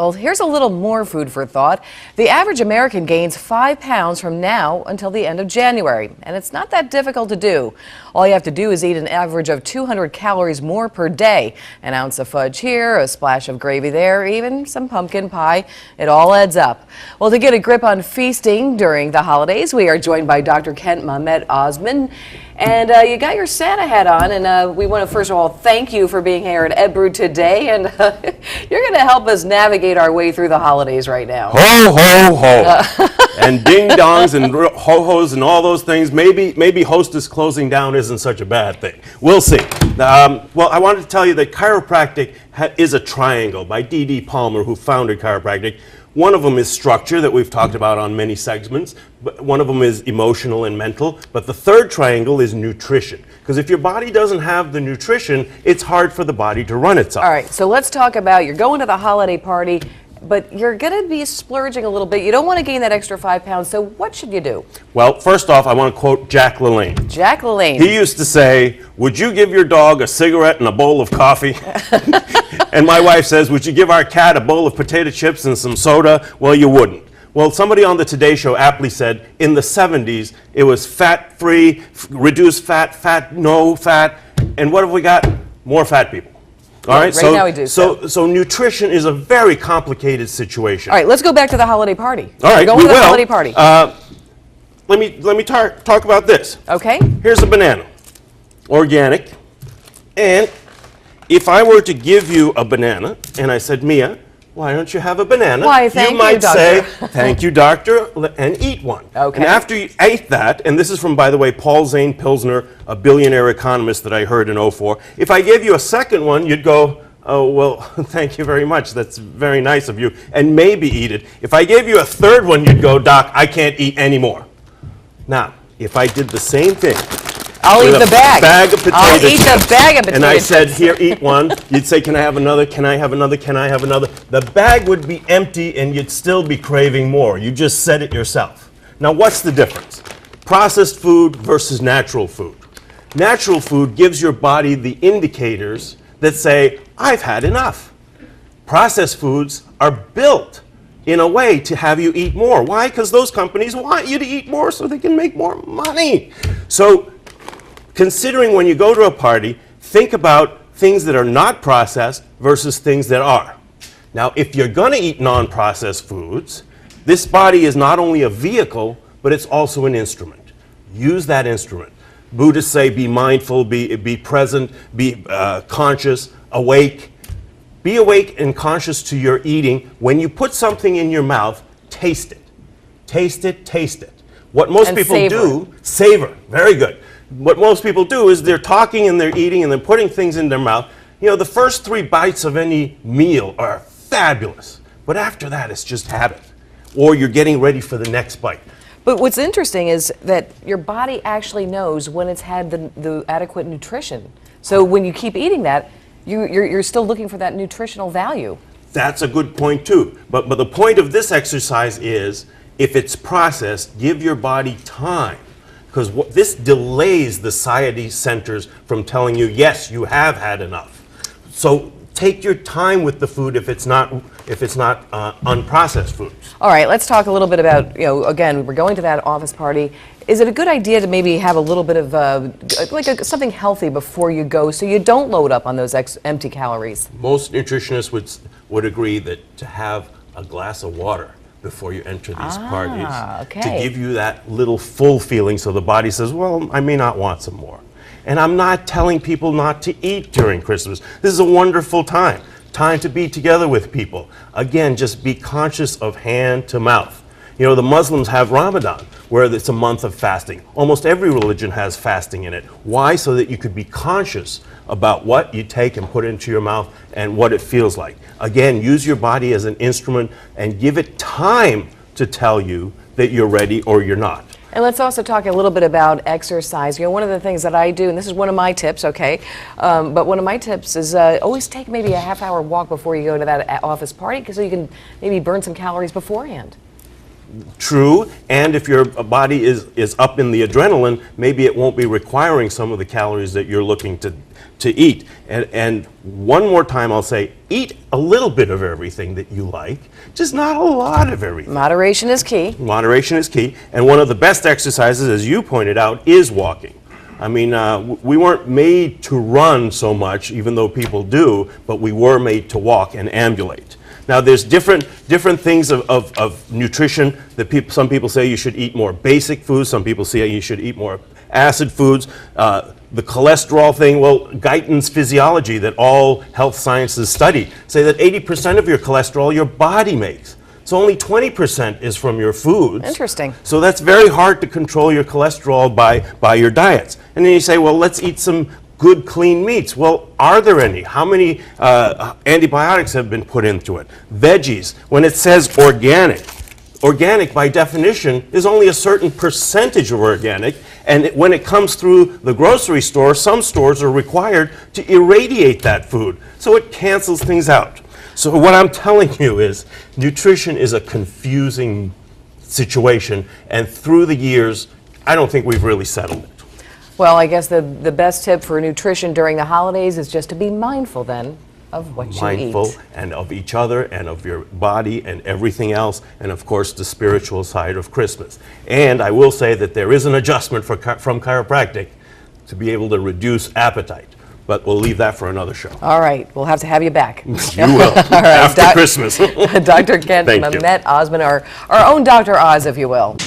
Well, here's a little more food for thought. The average American gains 5 pounds from now until the end of January, and it's not that difficult to do. All you have to do is eat an average of 200 calories more per day. An ounce of fudge here, a splash of gravy there, even some pumpkin pie. It all adds up. Well, to get a grip on feasting during the holidays, we are joined by Dr. Mehmet Ozman. And you got your Santa hat on, and we want to first of all thank you for being here at Ebru today, and you're going to help us navigate our way through the holidays right now. Ho, ho, ho. And ding-dongs and ho-hos and all those things. Maybe Hostess closing down isn't such a bad thing. We'll see. Well, I wanted to tell you that chiropractic is a triangle by D.D. Palmer, who founded chiropractic. One of them is structure that we've talked about on many segments, but one of them is emotional and mental, but the third triangle is nutrition. Because if your body doesn't have the nutrition, it's hard for the body to run itself. All right, so let's talk about, you're going to the holiday party, but you're going to be splurging a little bit. You don't want to gain that extra 5 pounds, so what should you do? Well, first off, I want to quote Jack LaLanne. Jack LaLanne. He used to say, would you give your dog a cigarette and a bowl of coffee? And my wife says, would you give our cat a bowl of potato chips and some soda? Well, you wouldn't. Well, somebody on the Today Show aptly said, in the 70s, it was fat-free, reduced fat, no fat, and what have we got? More fat people. All right, right now we do. So nutrition is a very complicated situation. All right, let's go back to the holiday party. All right, going to the holiday party. Let me talk about this. Okay. Here's a banana, organic, and if I were to give you a banana and I said, Mia, why don't you have a banana? Why, thank you might doctor. say, thank you, doctor, and eat one. Okay. And after you ate that, and this is from, by the way, Paul Zane Pilsner, a billionaire economist that I heard in '04. If I gave you a second one, you'd go, oh, well, thank you very much. That's very nice of you, and maybe eat it. If I gave you a third one, you'd go, Doc, I can't eat anymore. Now, if I did the same thing, I'll eat the bag. Of potato I'll eat chips, the bag of potato and I chips. said, here, eat one. You'd say, can I have another? Can I have another? Can I have another? The bag would be empty, and you'd still be craving more. You just said it yourself. Now, what's the difference? Processed food versus natural food. Natural food gives your body the indicators that say, I've had enough. Processed foods are built in a way to have you eat more. Why? Because those companies want you to eat more so they can make more money. So, considering when you go to a party, think about things that are not processed versus things that are. Now, if you're going to eat non-processed foods, this body is not only a vehicle, but it's also an instrument. Use that instrument. Buddhists say be mindful, be present, be conscious, awake. Be awake and conscious to your eating. When you put something in your mouth, taste it. Taste it, taste it. What most people do, savor, very good. What most people do is they're talking and they're eating and they're putting things in their mouth. You know, the first 3 bites of any meal are fabulous, but after that it's just habit, or you're getting ready for the next bite. But what's interesting is that your body actually knows when it's had the adequate nutrition. So when you keep eating that, you're still looking for that nutritional value. That's a good point too. But the point of this exercise is, if it's processed, give your body time. Because this delays the satiety centers from telling you, yes, you have had enough. So take your time with the food if it's not unprocessed foods. All right, let's talk a little bit about, again, we're going to that office party. Is it a good idea to maybe have a little bit of something healthy before you go so you don't load up on those empty calories? Most nutritionists would agree that to have a glass of water before you enter these parties, to give you that little full feeling so the body says, well, I may not want some more. And I'm not telling people not to eat during Christmas. This is a wonderful time to be together with people. Again, just be conscious of hand to mouth. You know, the Muslims have Ramadan, where it's a month of fasting. Almost every religion has fasting in it. Why? So that you could be conscious about what you take and put into your mouth and what it feels like. Again, use your body as an instrument and give it time to tell you that you're ready or you're not. And let's also talk a little bit about exercise. You know, one of the things that I do, and this is one of my tips, okay, but one of my tips is always take maybe a half-hour walk before you go to that office party, so you can maybe burn some calories beforehand. true, and if your body is up in the adrenaline, maybe it won't be requiring some of the calories that you're looking to eat. And one more time I'll say, eat a little bit of everything that you like, just not a lot of everything. Moderation is key. Moderation is key, and one of the best exercises, as you pointed out, is walking. I mean, we weren't made to run so much, even though people do, but we were made to walk and ambulate. Now, there's different things of nutrition that some people say you should eat more basic foods. Some people say you should eat more acid foods. The cholesterol thing, well, Guyton's physiology that all health sciences study say that 80% of your cholesterol your body makes. So only 20% is from your foods. Interesting. So that's very hard to control your cholesterol by your diets. And then you say, well, let's eat some good clean meats. Well, are there any? How many antibiotics have been put into it? Veggies, when it says organic by definition is only a certain percentage of organic, and when it comes through the grocery store, some stores are required to irradiate that food, so it cancels things out. So what I'm telling you is nutrition is a confusing situation, and through the years, I don't think we've really settled it. Well, I guess the best tip for nutrition during the holidays is just to be mindful then of what you eat. Mindful and of each other and of your body and everything else, and of course the spiritual side of Christmas. And I will say that there is an adjustment from chiropractic to be able to reduce appetite. But we'll leave that for another show. All right, we'll have to have you back. You will, All right, after Christmas. Dr. Kent Thank you. Mehmet Ozman, our own Dr. Oz, if you will.